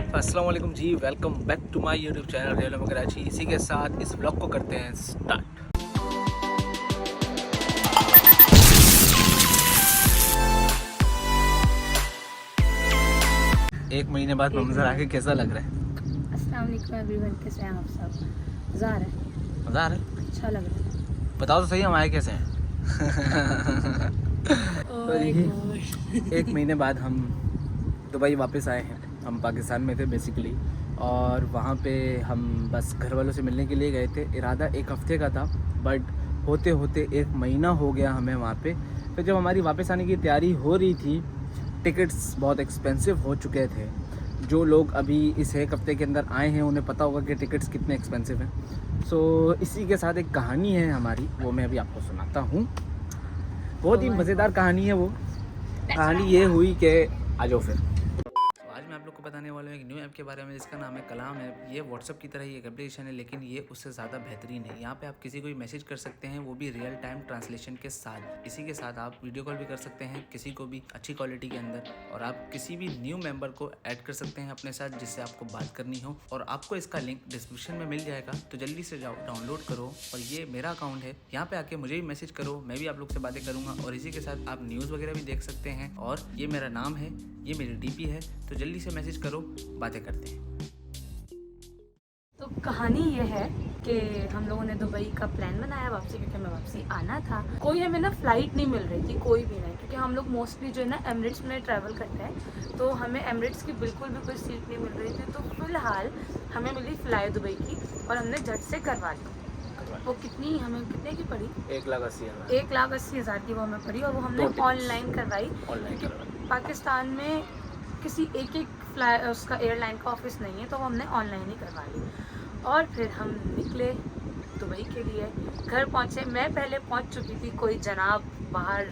अस्सलाम वालेकुम जी, welcome back to my YouTube channel Real Karachi. इसी के साथ इस ब्लॉग को करते हैं स्टार्ट। एक महीने बाद मंजर आके कैसा लग रहा है? अस्सलाम वालेकुम एवरीवन, कैसे हैं आप सब? मज़ा आ रहा है? मज़ा आ रहा है? अच्छा लग रहा है। बताओ तो सही, हम आए कैसे हैं? तो एक महीने बाद हम दुबई वापस आए हैं। हम पाकिस्तान में थे बेसिकली, और वहाँ पे हम बस घर वालों से मिलने के लिए गए थे। इरादा एक हफ़्ते का था, बट होते होते एक महीना हो गया हमें वहाँ पे। फिर जब हमारी वापस आने की तैयारी हो रही थी, टिकट्स बहुत एक्सपेंसिव हो चुके थे। जो लोग अभी इस एक हफ़्ते के अंदर आए हैं उन्हें पता होगा कि टिकट्स कितने एक्सपेंसिव हैं। सो इसी के साथ एक कहानी है हमारी, वो मैं अभी आपको सुनाता हूँ। बहुत ही मज़ेदार कहानी है वो। कहानी ये हुई कि आ जाओ फिर। आज मैं आप लोग को बताने वाला हूँ एक न्यू ऐप के बारे में जिसका नाम है कलाम ऐप। ये व्हाट्सअप की तरह ही एक एप्लीकेशन है, लेकिन ये उससे ज़्यादा बेहतरीन है। यहाँ पे आप किसी को भी मैसेज कर सकते हैं, वो भी रियल टाइम ट्रांसलेशन के साथ। इसी के साथ आप वीडियो कॉल भी कर सकते हैं किसी को भी अच्छी क्वालिटी के अंदर, और आप किसी भी न्यू मेंबर को ऐड कर सकते हैं अपने साथ जिससे आपको बात करनी हो। और आपको इसका लिंक डिस्क्रिप्शन में मिल जाएगा, तो जल्दी से जाओ, डाउनलोड करो। और ये मेरा अकाउंट है, यहाँ पे आके मुझे भी मैसेज करो, मैं भी आप लोग से बातें करूँगा। और इसी के साथ आप न्यूज़ वगैरह भी देख सकते हैं। और ये मेरा नाम है, ये मेरी डीपी है, तो जल्दी से मैसेज करो, बातें करते हैं। तो कहानी ये है कि हम लोगों ने दुबई का प्लान बनाया वापसी, क्योंकि हमें वापसी आना था। कोई हमें ना फ्लाइट नहीं मिल रही थी, कोई भी नहीं, क्योंकि हम लोग मोस्टली जो है ना एमिरेट्स में ट्रैवल करते हैं, तो हमें एमिरेट्स की बिल्कुल भी कोई सीट नहीं मिल रही थी। तो फिलहाल हमें मिली फ्लाई दुबई की, और हमने झट से करवा ली। वो हमें कितने की पड़ी? 1,80,000। 1,80,000 की वो हमें पड़ी, और वो हमने ऑनलाइन करवाई। पाकिस्तान में किसी एक फ्लाई उसका एयरलाइन का ऑफिस नहीं है, तो वो हमने ऑनलाइन ही करवा ली। और फिर हम निकले दुबई के लिए। घर पहुंचे, मैं पहले पहुंच चुकी थी, कोई जनाब बाहर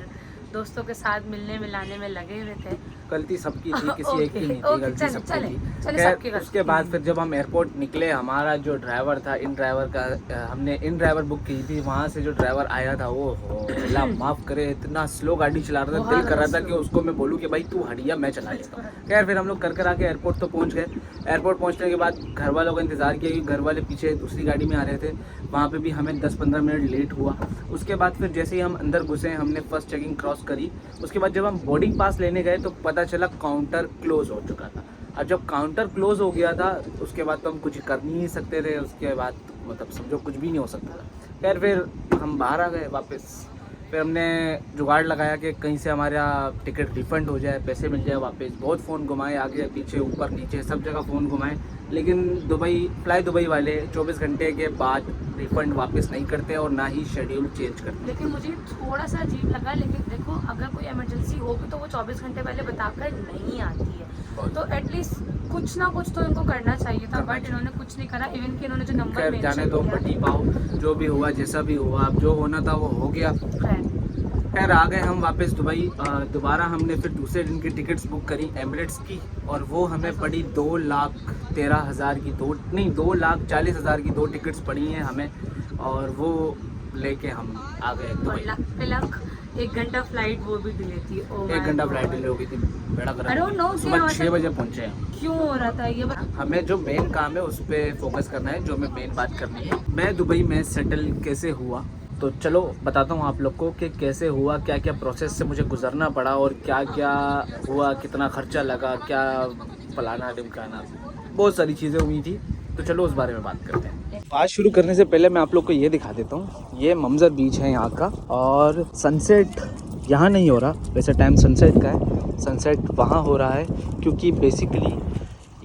दोस्तों के साथ मिलने मिलाने में लगे हुए थे। गलती सबकी थी, किसी एक की नहीं थी, गलती सबकी थी। उसके बाद फिर जब हम एयरपोर्ट निकले, हमारा जो ड्राइवर था, इन ड्राइवर का हमने इन ड्राइवर बुक की थी। वहाँ से जो ड्राइवर आया था वो अल्लाह माफ़ करे, इतना स्लो गाड़ी चला रहा था, दिल कर रहा था कि उसको मैं बोलूँ कि भाई तू हटिया, मैं चला लेता हूँ। खैर फिर हम लोग कर आके एयरपोर्ट तो पहुँच गए। एयरपोर्ट पहुँचने के बाद घर वालों का इंतज़ार किया, क्योंकि घर वाले पीछे दूसरी गाड़ी में आ रहे थे। वहाँ पे भी हमें 10-15 मिनट लेट हुआ। उसके बाद फिर जैसे ही हम अंदर घुसे, हमने फर्स्ट चेकिंग क्रॉस करी। उसके बाद जब हम बोर्डिंग पास लेने गए तो पता चला काउंटर क्लोज हो चुका था। अब जब काउंटर क्लोज हो गया था, उसके बाद तो हम कुछ कर नहीं सकते थे। उसके बाद मतलब समझो कुछ भी नहीं हो सकता था। खैर फिर हम बाहर आ गए वापस। फिर हमने जुगाड़ लगाया कि कहीं से हमारा टिकट रिफ़ंड हो जाए, पैसे मिल जाए वापस। बहुत फ़ोन घुमाए, आगे पीछे ऊपर नीचे सब जगह फ़ोन घुमाए, लेकिन फ्लाई दुबई वाले 24 घंटे के बाद रिफ़ंड वापस नहीं करते और ना ही शेड्यूल चेंज करते। लेकिन मुझे थोड़ा सा अजीब लगा, लेकिन देखो अगर कोई इमरजेंसी होगी तो वो 24 घंटे पहले बताकर नहीं आती है, तो एटलीस्ट कुछ ना कुछ तो इनको करना चाहिए था, बट इन्होंने कुछ नहीं करा। इवन कि इन्होंने जो नंबर जाने दो, पटी पाओ, जो भी हुआ जैसा भी हुआ, अब जो होना था वो हो गया। खैर आ गए हम वापस दुबई। दोबारा हमने फिर दूसरे दिन की टिकट्स बुक करी एमिरेट्स की, और वो हमें पड़ी 2,13,000 की, 2,40,000 की 2 टिकट्स पड़ी हैं हमें। और वो लेके हम आ गए दुबई। 1 घंटा फ्लाइट वो भी डिले थी। 1 घंटा फ्लाइट डिले हो गई थी, बड़ा खराब। सुबह 6 बजे पहुँचे हैं। क्यों हो रहा था ये? हमें जो मेन काम है उस पर फोकस करना है, जो हमें मेन बात करनी है। मैं दुबई में सेटल कैसे हुआ, तो चलो बताता हूँ आप लोग को कि कैसे हुआ, क्या क्या प्रोसेस से मुझे गुजरना पड़ा, और क्या क्या हुआ, कितना खर्चा लगा, क्या फलाना ढिमकाना, बहुत सारी चीज़ें हुई थी। तो चलो उस बारे में बात करते हैं। बात शुरू करने से पहले मैं आप लोग को ये दिखा देता हूँ। ये मंजर बीच है यहाँ का, और सनसेट यहाँ नहीं हो रहा, वैसे टाइम सनसेट का है। सनसेट वहाँ हो रहा है, क्योंकि बेसिकली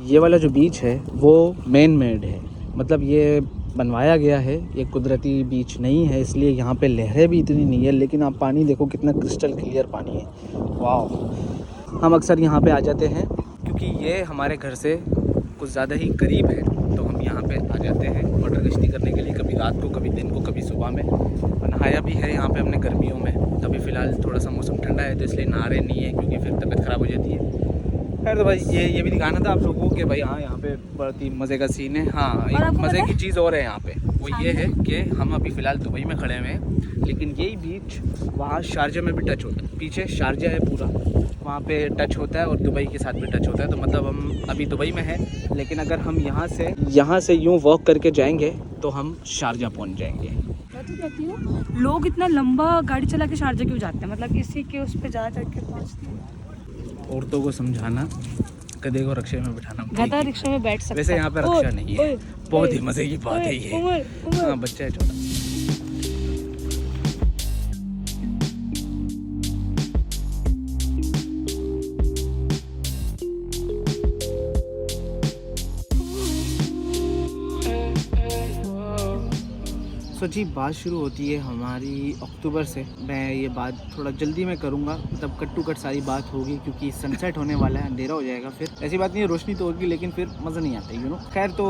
ये वाला जो बीच है वो मैन मेड है, मतलब ये बनवाया गया है, ये कुदरती बीच नहीं है, इसलिए यहाँ पे लहरें भी इतनी नहीं है। लेकिन आप पानी देखो, कितना क्रिस्टल क्लियर पानी है, वाह। हम अक्सर यहाँ पे आ जाते हैं क्योंकि ये हमारे घर से कुछ ज़्यादा ही करीब है, तो हम यहाँ पे आ जाते हैं मोटर कश्ती करने के लिए, कभी रात को, कभी दिन को, कभी सुबह में। नहाया भी है यहाँ पे हमने गर्मियों में। अभी फ़िलहाल थोड़ा सा मौसम ठंडा है तो इसलिए नहा रहे नहीं है, क्योंकि फिर तबीयत ख़राब हो जाती है। खैर तो भाई ये भी दिखाना था आप लोगों को कि भाई हाँ यहाँ पे बहुत ही मज़े का सीन है। हाँ एक मज़े की चीज़ और है यहाँ पे, वो ये है कि हम अभी फ़िलहाल दुबई में खड़े हुए हैं, लेकिन यही बीच वहाँ शारजा में भी टच होता है। पीछे शारजा है पूरा, वहाँ पे टच होता है और दुबई के साथ भी टच होता है। तो मतलब हम अभी दुबई में हैं, लेकिन अगर हम यहाँ से यूँ वॉक करके जाएंगे तो हम शारजा पहुँच जाएंगे। मैं तो कहती हूँ लोग इतना लंबा गाड़ी चला के शारजा क्यों जाते हैं, मतलब इसी के उस पर जा के पहुँचते हैं। औरतों को समझाना, गधे को रिक्शे में बिठाना, गधा रिक्शा में बैठ सकता है। वैसे यहाँ पे रिक्शा नहीं है, बहुत ही मज़े की बात है ये। हाँ बच्चा है छोटा। तो जी बात शुरू होती है हमारी अक्टूबर से। मैं ये बात थोड़ा जल्दी में करूँगा, मतलब कट टू कट सारी बात होगी क्योंकि सनसेट होने वाला है, अंधेरा हो जाएगा। फिर ऐसी बात नहीं है, रोशनी तो होगी लेकिन फिर मज़ा नहीं आता, यू नो। खैर तो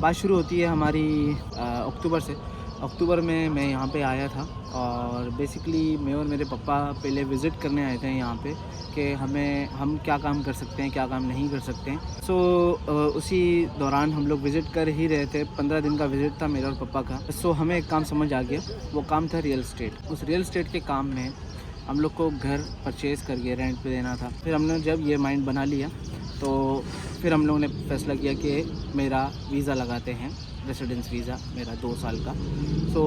बात शुरू होती है हमारी अक्टूबर से। अक्टूबर में मैं यहाँ पे आया था और बेसिकली मैं और मेरे पापा पहले विज़िट करने आए थे यहाँ पे कि हम क्या काम कर सकते हैं, क्या काम नहीं कर सकते हैं। सो उसी दौरान हम लोग विज़िट कर ही रहे थे। 15 दिन का विज़िट था मेरा और पापा का। सो हमें एक काम समझ आ गया, वो काम था रियल एस्टेट। उस रियल एस्टेट के काम में हम लोग को घर परचेज़ करके रेंट पे देना था। फिर हमने जब ये माइंड बना लिया तो फिर हम लोगों ने फैसला किया कि मेरा वीज़ा लगाते हैं, रेसिडेंस वीज़ा मेरा 2 साल का। सो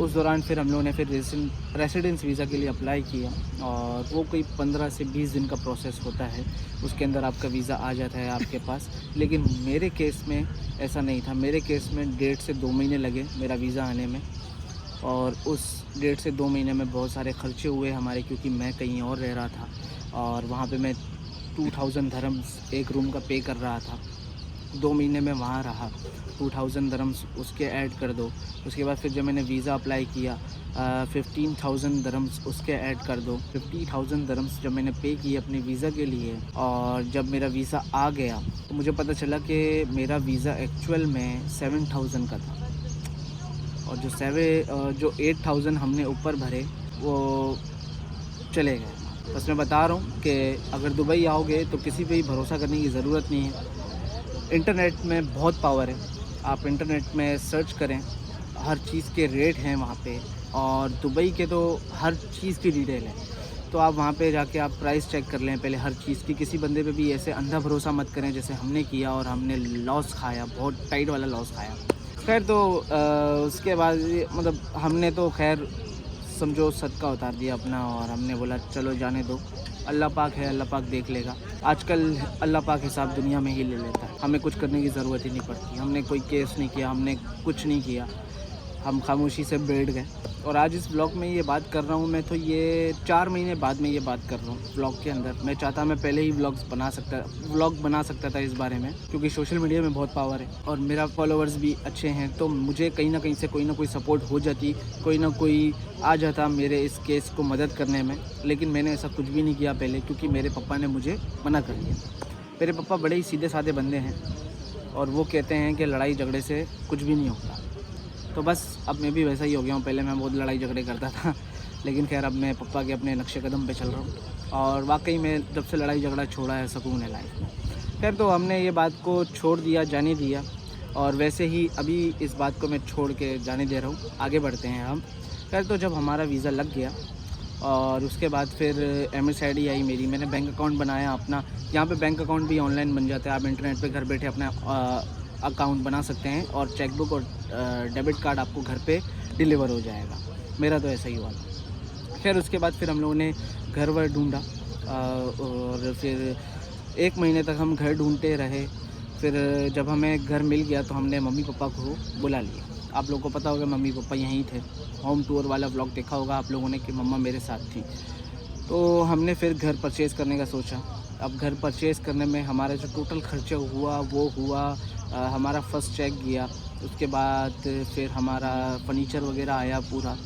उस दौरान फिर हम लोगों ने फिर रेसिडेंस वीज़ा के लिए अप्लाई किया और वो कोई 15 से 20 दिन का प्रोसेस होता है, उसके अंदर आपका वीज़ा आ जाता है आपके पास। लेकिन मेरे केस में ऐसा नहीं था। मेरे केस में 1.5 से 2 महीने लगे मेरा वीज़ा आने में, और उस 1.5 से 2 महीने में बहुत सारे खर्चे हुए हमारे, क्योंकि मैं कहीं और रह रहा था और वहाँ पे मैं 2000 धर्म्स एक रूम का पे कर रहा था। 2 महीने में वहाँ रहा, 2000 धर्म्स उसके ऐड कर दो। उसके बाद फिर जब मैंने वीज़ा अप्लाई किया 15,000 धर्म्स उसके ऐड कर दो। 50,000 धर्म्स जब मैंने पे किए अपने वीज़ा के लिए, और जब मेरा वीज़ा आ गया तो मुझे पता चला कि मेरा वीज़ा एक्चुअल में 7,000 का था, और जो 8,000 हमने ऊपर भरे वो चले गए। बस मैं बता रहा हूँ कि अगर दुबई आओगे तो किसी पे ही भरोसा करने की ज़रूरत नहीं है। इंटरनेट में बहुत पावर है, आप इंटरनेट में सर्च करें, हर चीज़ के रेट हैं वहाँ पे, और दुबई के तो हर चीज़ की डिटेल है। तो आप वहाँ पे जाके आप प्राइस चेक कर लें पहले हर चीज़ की। किसी बंदे पे भी ऐसे अंधा भरोसा मत करें जैसे हमने किया, और हमने लॉस खाया, बहुत टाइट वाला लॉस खाया। खैर तो उसके बाद मतलब हमने तो खैर समझो सदका उतार दिया अपना, और हमने बोला चलो जाने दो, अल्लाह पाक है, अल्लाह पाक देख लेगा। आजकल अल्लाह पाक हिसाब दुनिया में ही ले लेता है, हमें कुछ करने की ज़रूरत ही नहीं पड़ती। हमने कोई केस नहीं किया, हमने कुछ नहीं किया, हम खामोशी से बैठ गए। और आज इस व्लॉग में ये बात कर रहा हूँ मैं, तो ये 4 महीने बाद में ये बात कर रहा हूँ व्लॉग के अंदर। मैं चाहता मैं पहले ही व्लॉग बना सकता था इस बारे में, क्योंकि सोशल मीडिया में बहुत पावर है और मेरा फॉलोअर्स भी अच्छे हैं, तो मुझे कहीं ना कहीं से कोई ना कोई सपोर्ट हो जाती, कोई ना कोई आ जाता मेरे इस केस को मदद करने में। लेकिन मैंने ऐसा कुछ भी नहीं किया पहले, क्योंकि मेरे पापा ने मुझे मना कर दिया। मेरे पापा बड़े ही सीधे साधे बंदे हैं और वो कहते हैं कि लड़ाई झगड़े से कुछ भी नहीं होता। तो बस अब मैं भी वैसा ही हो गया हूँ। पहले मैं बहुत लड़ाई झगड़े करता था, लेकिन खैर अब मैं पापा के अपने नक्शे कदम पे चल रहा हूँ, और वाकई में जब से लड़ाई झगड़ा छोड़ा है सुकून है लाइफ में। खैर तो हमने ये बात को छोड़ दिया, जाने दिया, और वैसे ही अभी इस बात को मैं छोड़ के जाने दे रहा हूँ। आगे बढ़ते हैं हम। खैर तो जब हमारा वीज़ा लग गया और उसके बाद फिर एमएस आई डी आई मेरी, मैंने बैंक अकाउंट बनाया अपना। यहाँ पे बैंक अकाउंट भी ऑनलाइन बन जाता है, आप इंटरनेट पे घर बैठे अपना अकाउंट बना सकते हैं, और चेकबुक और डेबिट कार्ड आपको घर पे डिलीवर हो जाएगा। मेरा तो ऐसा ही हुआ। खैर उसके बाद फिर हम लोगों ने घर वर ढूंढा, और फिर 1 महीने तक हम घर ढूंढते रहे। फिर जब हमें घर मिल गया तो हमने मम्मी पापा को बुला लिया। आप लोगों को पता होगा मम्मी पापा यहीं थे, होम टूर वाला व्लॉग देखा होगा आप लोगों ने कि मम्मा मेरे साथ थी। तो हमने फिर घर परचेज़ करने का सोचा। अब घर परचेज़ करने में हमारा जो टोटल खर्चा हुआ वो हुआ, हमारा फर्स्ट चेक गया, उसके बाद फिर हमारा फर्नीचर वगैरह आया पूरा।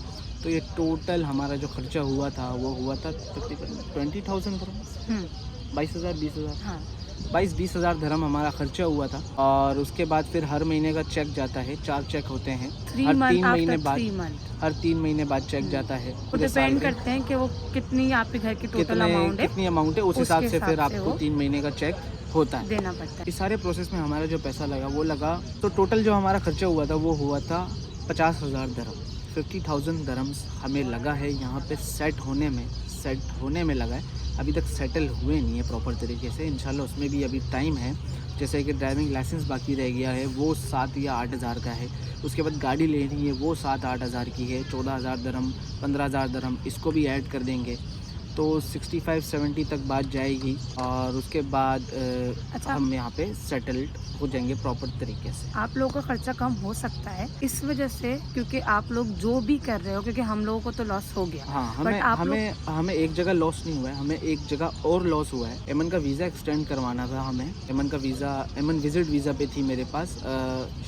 तो ये टोटल हमारा जो खर्चा हुआ था वो हुआ था तकरीबन 20,000 धर्म, 22,000 20,000, हाँ 22-20 हज़ार धर्म हमारा खर्चा हुआ था। और उसके बाद फिर हर महीने का चेक जाता है, 4 चेक होते हैं हर 3 महीने बाद। हर 3 महीने बाद चेक जाता है। वो पूरे साल डिपेंड में करते हैं कि वो कितनी आपके घर की टोटल अमाउंट है, कितनी अमाउंट है, उस उसके हिसाब से फिर हिसाब से आपको वो 3 महीने का चेक होता है। देना पड़ता है। इस सारे प्रोसेस में हमारा जो पैसा लगा वो लगा, तो टोटल जो हमारा खर्चा हुआ था वो हुआ था 50,000 दरम। 50,000 दरम्स हमें लगा है यहाँ पे सेट होने में लगा है। अभी तक सेटल हुए नहीं है प्रॉपर तरीके से, इंशाल्लाह उसमें भी अभी टाइम है। जैसे कि ड्राइविंग लाइसेंस बाकी रह गया है, वो 7 या 8 हज़ार का है। उसके बाद गाड़ी लेनी है, वो 7-8 हज़ार की है। 14,000 दरम, 15,000 दरम इसको भी ऐड कर देंगे तो 65-70 तक बात जाएगी। और उसके बाद अच्छा, हम यहाँ पे सेटल्ड हो जाएंगे प्रॉपर तरीके से। आप लोगों का खर्चा कम हो सकता है इस वजह से, क्योंकि आप लोग जो भी कर रहे हो, क्योंकि हम लोगों को तो लॉस हो गया। हाँ, बट आप हमें एक जगह लॉस नहीं हुआ है, हमें एक जगह और लॉस हुआ है। एमन का वीज़ा एक्सटेंड करवाना था हमें। एमन विजिट वीज़ा पे थी मेरे पास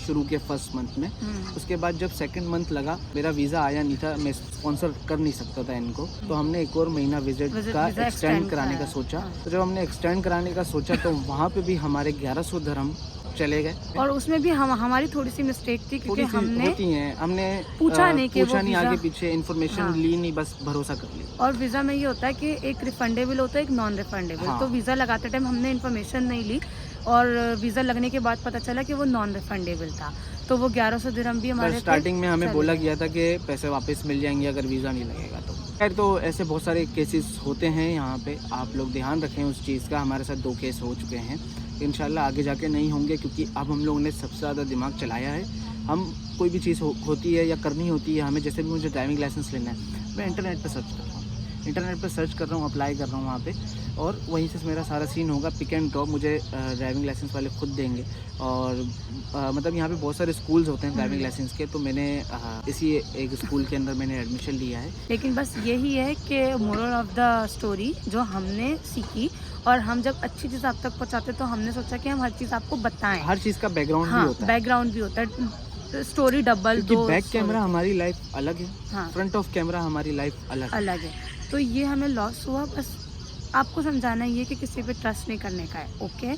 शुरू के फर्स्ट मंथ में। उसके बाद जब सेकंड मंथ लगा, मेरा वीज़ा आया नहीं था, मैं स्पॉन्सर कर नहीं सकता था इनको, तो हमने एक और महीना विजिट का एक्सटेंड कराने का सोचा। तो जब हमने एक्सटेंड कराने का सोचा तो वहाँ पे भी हमारे 1100 दरम चले गए। और उसमें भी हमारी थोड़ी सी मिस्टेक थी, क्योंकि हमने हमने पूछा नहीं कि पूछा वो नहीं, वीज़ा- आगे पीछे इन्फॉर्मेशन हाँ। ली नहीं, बस भरोसा कर लिया। और वीज़ा में ये होता है कि एक रिफंडेबल होता है, एक नॉन रिफंडेबल। हाँ। तो वीज़ा लगाते टाइम हमने इन्फॉर्मेशन नहीं ली, और वीज़ा लगने के बाद पता चला कि वो नॉन रिफंडेबल था। तो वो 1100 दिरहम भी हमारे स्टार्टिंग में हमें चले बोला गए। गया था कि पैसे वापस मिल जाएंगे अगर वीज़ा नहीं लगेगा तो। खैर, तो ऐसे बहुत सारे केसेस होते हैं यहाँ पे, आप लोग ध्यान रखें उस चीज़ का। हमारे साथ 2 केस हो चुके हैं, इंशाल्लाह आगे जाके नहीं होंगे, क्योंकि अब हम लोगों ने सबसे ज़्यादा दिमाग चलाया है। हम कोई भी चीज़ होती है या करनी होती है हमें, जैसे भी मुझे ड्राइविंग लाइसेंस लेना है, मैं इंटरनेट पर सर्च कर रहा हूँ, अप्लाई कर रहा हूँ वहाँ पे, और वहीं से मेरा सारा सीन होगा। पिक एंड ड्रॉप मुझे ड्राइविंग लाइसेंस वाले खुद देंगे। और मतलब यहाँ पे बहुत सारे स्कूल्स होते हैं ड्राइविंग लाइसेंस के, तो मैंने इसी एक स्कूल के अंदर मैंने एडमिशन लिया है। लेकिन बस यही है कि मोरल ऑफ द स्टोरी जो हमने सीखी, और हम जब अच्छी चीज़ आप तक पहुँचाते तो हमने सोचा कि हम हर चीज़ आपको बताएं। हर चीज़ का बैकग्राउंड भी होता है, बैकग्राउंड भी होता है, स्टोरी डबल क्योंकि बैक कैमरा हमारी लाइफ अलग है, हाँ, फ्रंट ऑफ कैमरा हमारी लाइफ अलग है। तो ये हमें लॉस हुआ, बस आपको समझाना ये कि किसी पे ट्रस्ट नहीं करने का है। ओके,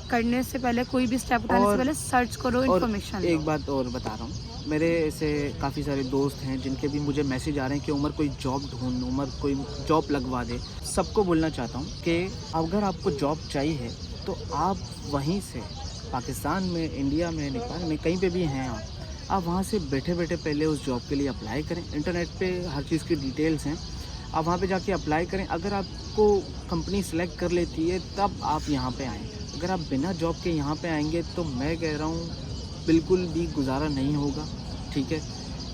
करने से पहले, कोई भी स्टेप उठाने से पहले सर्च करो, इन्फॉर्मेशन लो। एक बात और बता रहा हूँ, मेरे ऐसे काफ़ी सारे दोस्त हैं जिनके भी मुझे मैसेज आ रहे हैं कि उमर कोई जॉब ढूंढ, उमर कोई जॉब लगवा दे। सबको बोलना चाहता हूँ कि अगर आपको जॉब चाहिए तो आप वहीं से, पाकिस्तान में, इंडिया में, नेपाल में, कहीं पे भी हैं आप वहाँ से बैठे बैठे पहले उस जॉब के लिए अप्लाई करें। इंटरनेट पे हर चीज़ की डिटेल्स हैं, आप वहाँ पे जाके अप्लाई करें। अगर आपको कंपनी सेलेक्ट कर लेती है तब आप यहाँ पे आएँ। अगर आप बिना जॉब के यहाँ पे आएंगे तो मैं कह रहा हूँ बिल्कुल भी गुजारा नहीं होगा। ठीक है,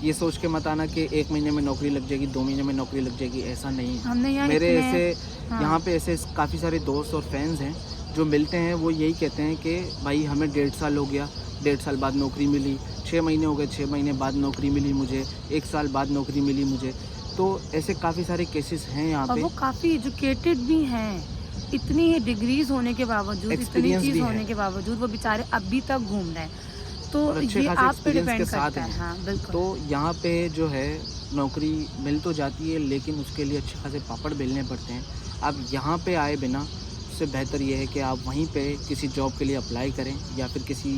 ये सोच के मत आना कि 1 महीने में नौकरी लग जाएगी, 2 महीने में नौकरी लग जाएगी, ऐसा नहीं है। हमने यहाँ मेरे ऐसे हाँ। यहाँ पे ऐसे काफ़ी सारे दोस्त और फैंस हैं जो मिलते हैं, वो यही कहते हैं कि भाई हमें 1.5 साल हो गया, 1.5 साल बाद नौकरी मिली, 6 महीने हो गए, 6 महीने बाद नौकरी मिली मुझे, 1 साल बाद नौकरी मिली मुझे। तो ऐसे काफ़ी सारे केसेस हैं यहाँ पे। और वो काफ़ी एजुकेटेड भी हैं, इतनी डिग्रीज होने के बावजूद, इतनी चीज़ होने के बावजूद वो बेचारे अभी तक घूम रहे हैं। तो ये आप पे डिपेंड करता है। हाँ, बिल्कुल। तो यहाँ पे जो है नौकरी मिल तो जाती है, लेकिन उसके लिए अच्छे खासे पापड़ बेलने पड़ते हैं। आप यहाँ पे आए बिना, उससे बेहतर ये है कि आप वहीं पे किसी जॉब के लिए अप्लाई करें, या फिर किसी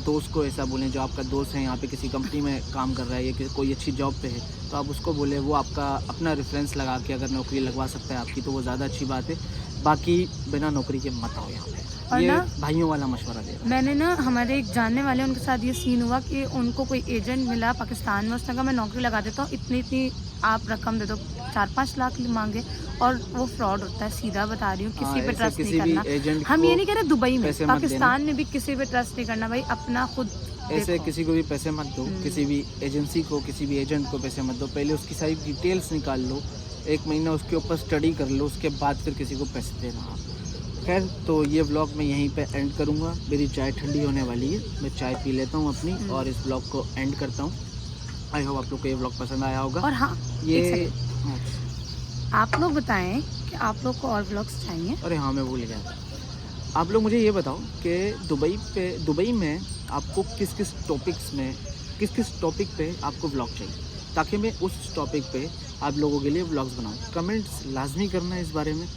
दोस्त को ऐसा बोलें जो आपका दोस्त है यहाँ पे किसी कंपनी में काम कर रहा है या कोई अच्छी जॉब पे है, तो आप उसको बोले, वो आपका अपना रेफरेंस लगा के अगर नौकरी लगवा सकता है आपकी तो वो ज़्यादा अच्छी बात है। बाकी बिना नौकरी के मत आओ यहाँ पे, और ये ना भाइयों वाला मशवरा दे रहा हूँ। मैंने ना, हमारे एक जानने वाले, उनके साथ ये सीन हुआ कि उनको कोई एजेंट मिला पाकिस्तान में, उसने कहा मैं नौकरी लगा देता हूँ, इतनी आप रकम दे दो, 4-5 लाख मांगे, और वो फ्रॉड होता है, सीधा बता रही हूँ। किसी पे ट्रस्ट नहीं करना। हम ये नहीं कह रहे दुबई में, पाकिस्तान में भी किसी पे ट्रस्ट नहीं करना भाई, अपना खुद ऐसे किसी को भी पैसे मत दो, किसी भी एजेंसी को, किसी भी एजेंट को पैसे मत दो। पहले उसकी सारी डिटेल्स निकाल लो, 1 महीना उसके ऊपर स्टडी कर लो, उसके बाद फिर किसी को पैसे देना आप। खैर, तो ये व्लॉग मैं यहीं पे एंड करूँगा। मेरी चाय ठंडी होने वाली है, मैं चाय पी लेता हूँ अपनी और इस व्लॉग को एंड करता हूँ। आई होप आप लोग को ये व्लॉग पसंद आया होगा। और हाँ, ये आप लोग बताएं कि आप लोग को और व्लॉग्स चाहिए। अरे हाँ, मैं भूल गया। आप लोग मुझे ये बताओ कि दुबई में आपको किस किस टॉपिक पे आपको व्लॉग चाहिए, ताकि मैं उस टॉपिक पे आप लोगों के लिए व्लॉग्स बनाऊँ। कमेंट्स लाजमी करना इस बारे में,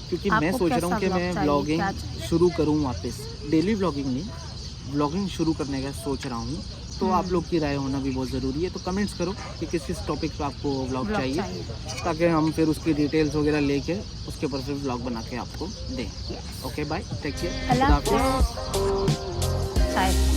क्योंकि मैं सोच रहा हूँ कि मैं व्लॉगिंग शुरू करूँ वापस। डेली व्लॉगिंग नहीं, व्लॉगिंग शुरू करने का सोच रहा हूँ। तो आप लोग की राय होना भी बहुत ज़रूरी है। तो कमेंट्स करो कि किस टॉपिक पे आपको व्लॉग Vlog चाहिए, ताकि हम फिर उसकी डिटेल्स वगैरह लेके उसके ऊपर फिर व्लॉग बना के आपको दें। ओके बाय, टेक केयर, अल्लाह खुदा हाफिज़। हाफ़िज़। बाय।